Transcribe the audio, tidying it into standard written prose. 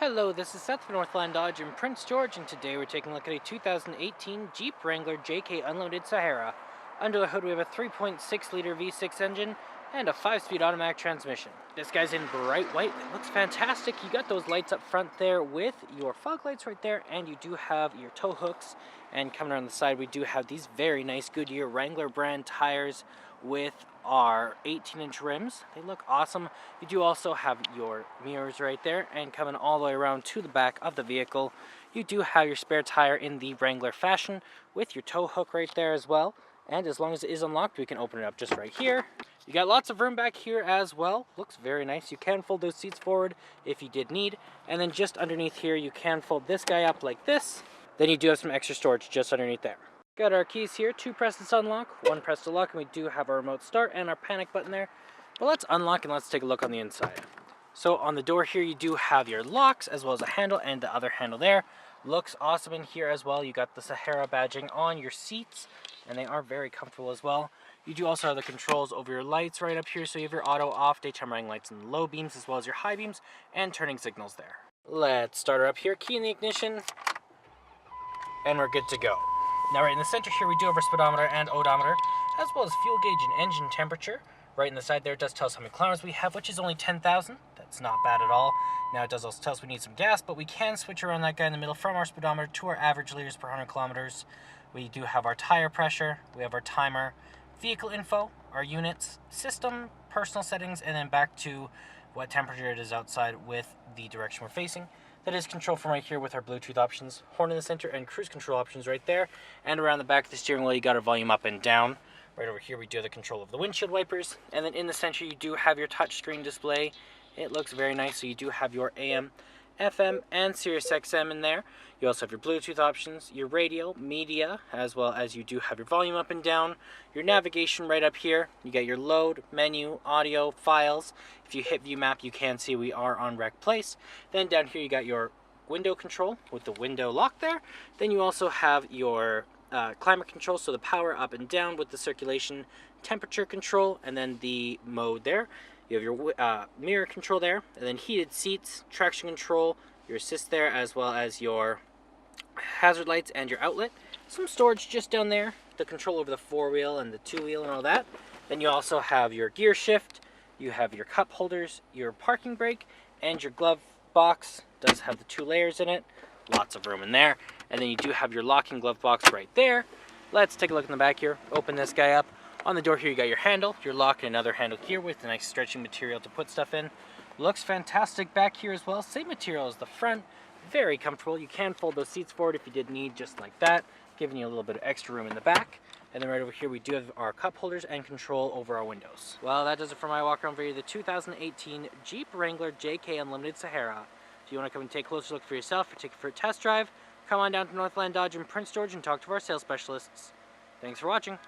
Hello, this is Seth from Northland Dodge in Prince George, and today we're taking a look at a 2018 Jeep Wrangler JK Unlimited Sahara. Under the hood we have a 3.6-liter V6 engine and a 5-speed automatic transmission. This guy's in bright white. It looks fantastic. You got those lights up front there with your fog lights right there, and you do have your tow hooks. And coming around the side, we do have these very nice Goodyear Wrangler brand tires with our 18-inch rims. They look awesome. You do also have your mirrors right there, and coming all the way around to the back of the vehicle, you do have your spare tire in the Wrangler fashion with your tow hook right there as well. And as long as it is unlocked, we can open it up just right here. You got lots of room back here as well. Looks very nice. You can fold those seats forward if you did need. And then just underneath here, you can fold this guy up like this. Then you do have some extra storage just underneath there. Got our keys here, 2 presses to unlock, 1 press to lock, and we do have our remote start and our panic button there. But let's unlock and let's take a look on the inside. So on the door here, you do have your locks as well as a handle and the other handle there. Looks awesome in here as well. You got the Sahara badging on your seats, and they are very comfortable as well. You do also have the controls over your lights right up here, so you have your auto, off, daytime running lights and low beams as well as your high beams and turning signals there. Let's start her up here, key in the ignition, and we're good to go. Now right in the center here we do have our speedometer and odometer, as well as fuel gauge and engine temperature. Right in the side there it does tell us how many kilometers we have, which is only 10,000. That's not bad at all. Now it does also tell us we need some gas, but we can switch around that guy in the middle from our speedometer to our average liters per 100 kilometers. We do have our tire pressure, we have our timer, vehicle info, our units, system, personal settings, and then back to what temperature it is outside with the direction we're facing. That is control from right here with our Bluetooth options, horn in the center, and cruise control options right there. And around the back of the steering wheel, you got our volume up and down. Right over here, we do have the control of the windshield wipers. And then in the center, you do have your touchscreen display. It looks very nice. So you do have your AM, FM, and Sirius XM in there. You also have your Bluetooth options, your radio, media, as well as you do have your volume up and down, your navigation right up here. You get your load, menu, audio, files. If you hit view map, you can see we are on Rec Place. Then down here, you got your window control with the window lock there. Then you also have your climate control, so the power up and down with the circulation, temperature control, and then the mode there. You have your mirror control there, and then heated seats, traction control, your assist there, as well as your hazard lights and your outlet. Some storage just down there, the control over the 4-wheel and the 2-wheel and all that. Then you also have your gear shift, you have your cup holders, your parking brake, and your glove box. Does have the 2 layers in it. Lots of room in there. And then you do have your locking glove box right there. Let's take a look in the back here. Open this guy up. On the door here you got your handle, your lock, and another handle here with a nice stretching material to put stuff in. Looks fantastic back here as well. Same material as the front. Very comfortable. You can fold those seats forward if you did need, just like that, giving you a little bit of extra room in the back. And then right over here we do have our cup holders and control over our windows. Well, that does it for my walk around video of the 2018 Jeep Wrangler JK Unlimited Sahara. If you want to come and take a closer look for yourself or take it for a test drive, come on down to Northland Dodge in Prince George and talk to our sales specialists. Thanks for watching.